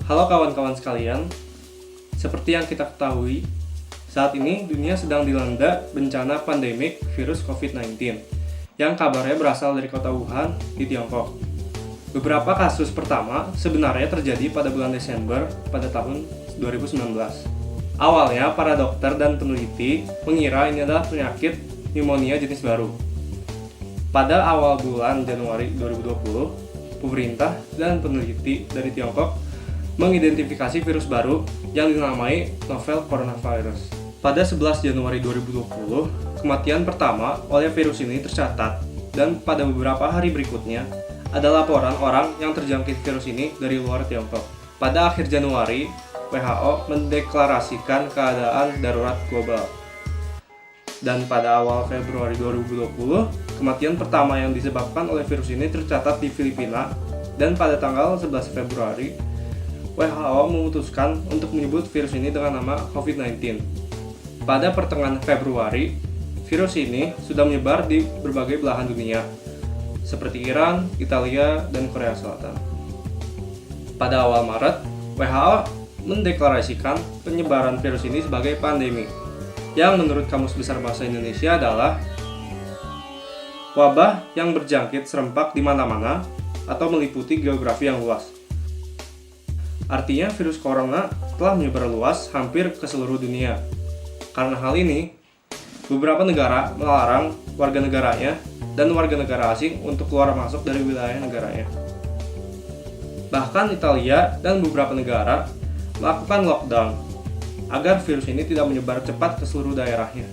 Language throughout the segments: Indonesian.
Halo kawan-kawan sekalian, seperti yang kita ketahui, saat ini dunia sedang dilanda bencana pandemik virus COVID-19 yang kabarnya berasal dari kota Wuhan di Tiongkok. Beberapa kasus pertama sebenarnya terjadi pada bulan Desember pada tahun 2019. Awalnya para dokter dan peneliti mengira ini adalah penyakit pneumonia jenis baru. Pada awal bulan Januari 2020, pemerintah dan peneliti dari Tiongkok mengidentifikasi virus baru yang dinamai novel coronavirus. Pada 11 Januari 2020, kematian pertama oleh virus ini tercatat, dan pada beberapa hari berikutnya ada laporan orang yang terjangkit virus ini dari luar Tiongkok. Pada akhir Januari, WHO mendeklarasikan keadaan darurat global. Dan pada awal Februari 2020, kematian pertama yang disebabkan oleh virus ini tercatat di Filipina, dan pada tanggal 11 Februari, WHO memutuskan untuk menyebut virus ini dengan nama COVID-19. Pada pertengahan Februari, virus ini sudah menyebar di berbagai belahan dunia, seperti Iran, Italia, dan Korea Selatan. Pada awal Maret, WHO mendeklarasikan penyebaran virus ini sebagai pandemi, yang menurut Kamus Besar Bahasa Indonesia adalah wabah yang berjangkit serempak di mana-mana atau meliputi geografi yang luas. Artinya virus corona telah menyebar luas hampir ke seluruh dunia. Karena hal ini, beberapa negara melarang warga negaranya dan warga negara asing untuk keluar masuk dari wilayah negaranya. Bahkan Italia dan beberapa negara melakukan lockdown agar virus ini tidak menyebar cepat ke seluruh daerahnya.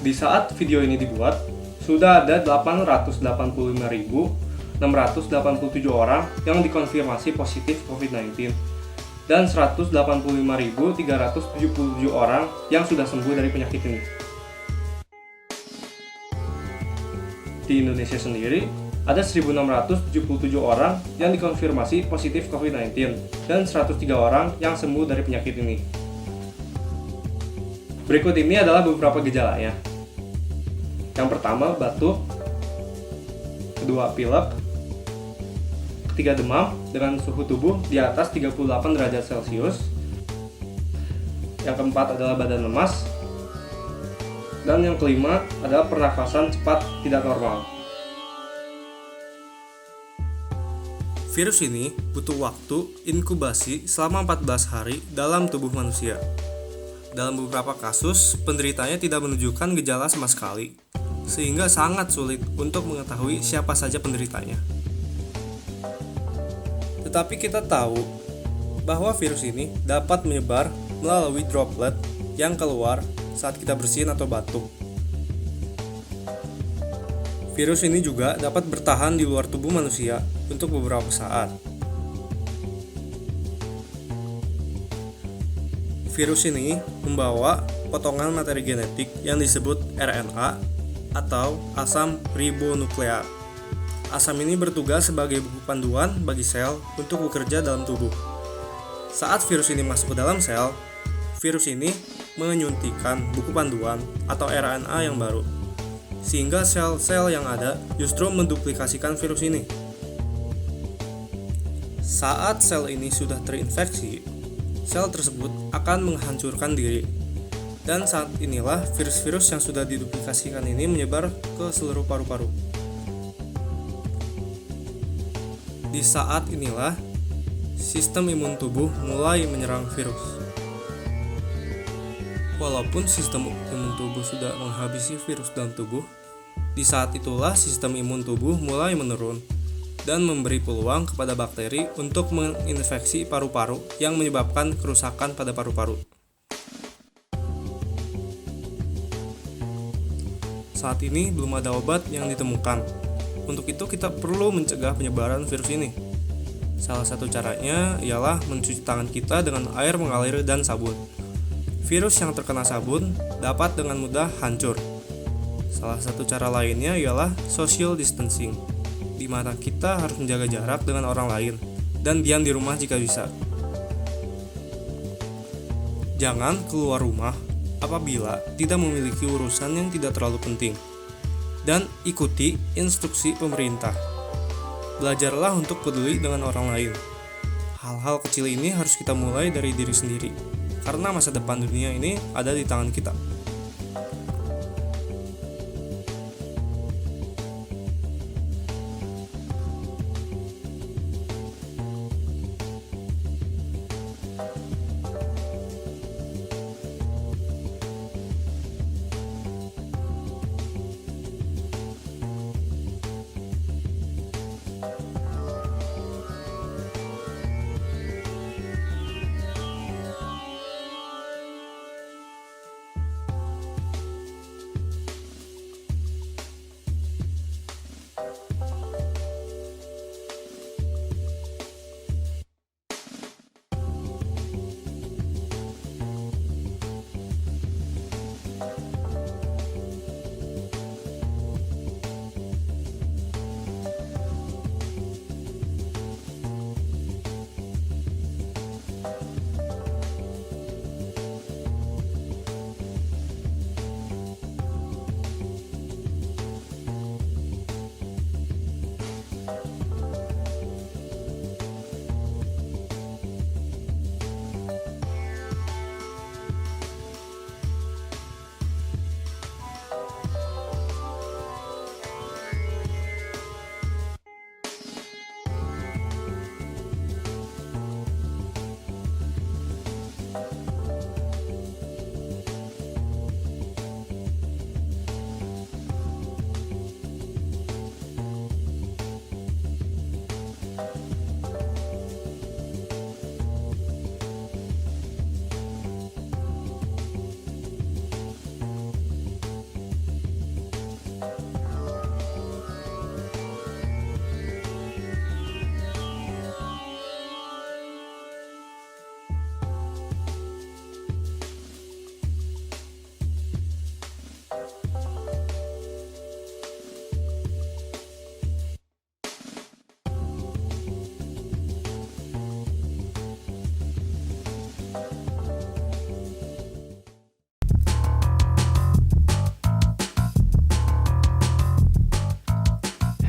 Di saat video ini dibuat, sudah ada 885.687 orang yang dikonfirmasi positif COVID-19 dan 185.377 orang yang sudah sembuh dari penyakit ini. Di Indonesia sendiri, ada 1.677 orang yang dikonfirmasi positif COVID-19 dan 103 orang yang sembuh dari penyakit ini. Berikut ini adalah beberapa gejalanya. Yang pertama, batuk. Kedua, pilek. Ketiga, demam dengan suhu tubuh di atas 38 derajat Celcius. Yang keempat adalah badan lemas. Dan yang kelima adalah pernafasan cepat tidak normal. Virus ini butuh waktu inkubasi selama 14 hari dalam tubuh manusia. Dalam beberapa kasus, penderitanya tidak menunjukkan gejala sama sekali, sehingga sangat sulit untuk mengetahui siapa saja penderitanya. Tetapi kita tahu bahwa virus ini dapat menyebar melalui droplet yang keluar saat kita bersin atau batuk. Virus ini juga dapat bertahan di luar tubuh manusia untuk beberapa saat. Virus ini membawa potongan materi genetik yang disebut RNA atau asam ribonukleat. Asam ini bertugas sebagai buku panduan bagi sel untuk bekerja dalam tubuh. Saat virus ini masuk ke dalam sel, virus ini menyuntikkan buku panduan atau RNA yang baru, sehingga sel-sel yang ada justru menduplikasikan virus ini. Saat sel ini sudah terinfeksi, sel tersebut akan menghancurkan diri. Dan saat inilah virus-virus yang sudah diduplikasikan ini menyebar ke seluruh paru-paru. Di saat inilah sistem imun tubuh mulai menyerang virus. Walaupun sistem imun tubuh sudah menghabisi virus dalam tubuh, di saat itulah sistem imun tubuh mulai menurun dan memberi peluang kepada bakteri untuk menginfeksi paru-paru yang menyebabkan kerusakan pada paru-paru. Saat ini belum ada obat yang ditemukan. Untuk itu kita perlu mencegah penyebaran virus ini. Salah satu caranya ialah mencuci tangan kita dengan air mengalir dan sabun. Virus yang terkena sabun dapat dengan mudah hancur. Salah satu cara lainnya ialah social distancing, di mana kita harus menjaga jarak dengan orang lain dan diam di rumah jika bisa. Jangan keluar rumah apabila tidak memiliki urusan yang tidak terlalu penting. Dan ikuti instruksi pemerintah. Belajarlah untuk peduli dengan orang lain. Hal-hal kecil ini harus kita mulai dari diri sendiri, karena masa depan dunia ini ada di tangan kita.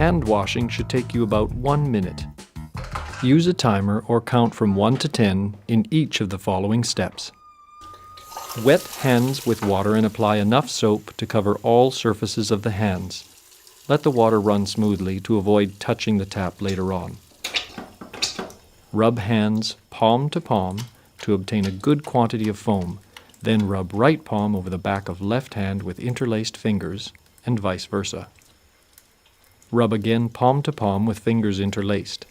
Hand washing should take you about 1 minute. Use a timer or count from 1 to 10 in each of the following steps. Wet hands with water and apply enough soap to cover all surfaces of the hands. Let the water run smoothly to avoid touching the tap later on. Rub hands palm to palm to obtain a good quantity of foam. Then rub right palm over the back of left hand with interlaced fingers, and vice versa. Rub again palm to palm with fingers interlaced.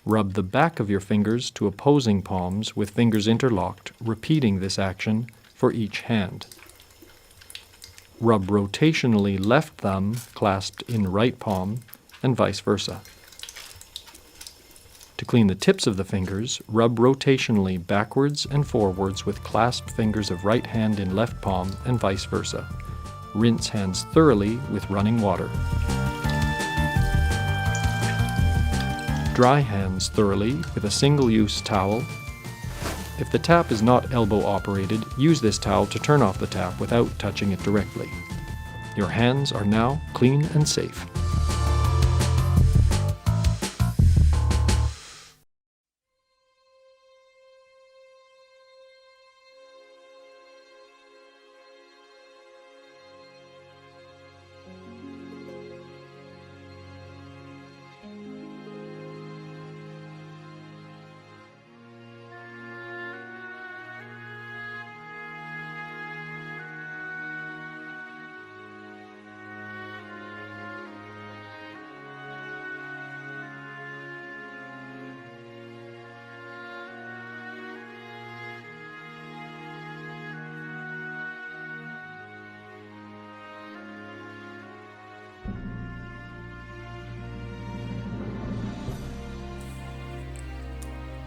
Rub the back of your fingers to opposing palms with fingers interlocked, repeating this action for each hand. Rub rotationally left thumb clasped in right palm, and vice versa. To clean the tips of the fingers, rub rotationally backwards and forwards with clasped fingers of right hand in left palm, and vice versa. Rinse hands thoroughly with running water. Dry hands thoroughly with a single-use towel. If the tap is not elbow-operated, use this towel to turn off the tap without touching it directly. Your hands are now clean and safe.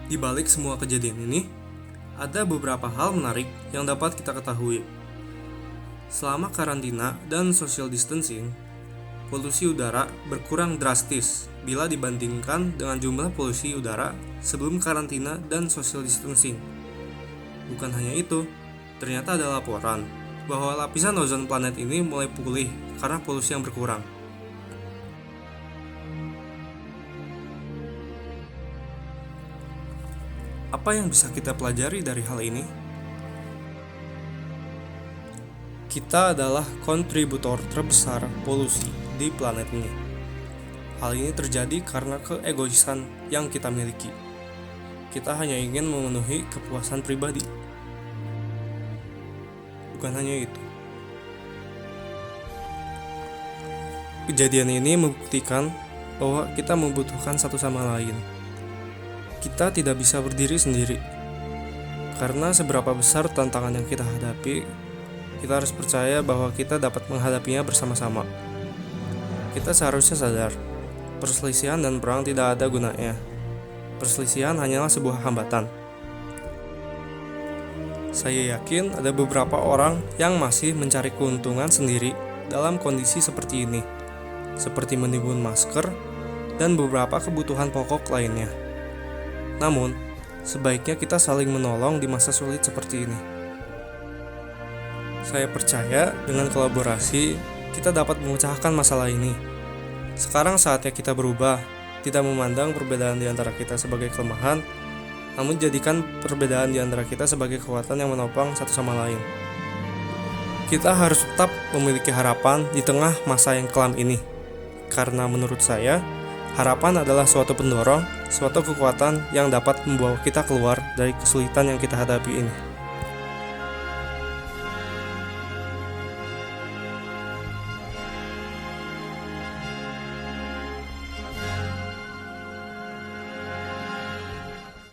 Di balik semua kejadian ini, ada beberapa hal menarik yang dapat kita ketahui. Selama karantina dan social distancing, polusi udara berkurang drastis bila dibandingkan dengan jumlah polusi udara sebelum karantina dan social distancing. Bukan hanya itu, ternyata ada laporan bahwa lapisan ozon planet ini mulai pulih karena polusi yang berkurang. Apa yang bisa kita pelajari dari hal ini? Kita adalah kontributor terbesar polusi di planet ini. Hal ini terjadi karena keegoisan yang kita miliki. Kita hanya ingin memenuhi kepuasan pribadi. Bukan hanya itu. Kejadian ini membuktikan bahwa kita membutuhkan satu sama lain. Kita tidak bisa berdiri sendiri. Karena seberapa besar tantangan yang kita hadapi, kita harus percaya bahwa kita dapat menghadapinya bersama-sama. Kita seharusnya sadar, perselisihan dan perang tidak ada gunanya. Perselisihan hanyalah sebuah hambatan. Saya yakin ada beberapa orang yang masih mencari keuntungan sendiri dalam kondisi seperti ini, seperti menimbun masker dan beberapa kebutuhan pokok lainnya. Namun, sebaiknya kita saling menolong di masa sulit seperti ini. Saya percaya dengan kolaborasi, kita dapat memecahkan masalah ini. Sekarang saatnya kita berubah, tidak memandang perbedaan di antara kita sebagai kelemahan, namun jadikan perbedaan di antara kita sebagai kekuatan yang menopang satu sama lain. Kita harus tetap memiliki harapan di tengah masa yang kelam ini, karena menurut saya, harapan adalah suatu pendorong, suatu kekuatan yang dapat membawa kita keluar dari kesulitan yang kita hadapi ini.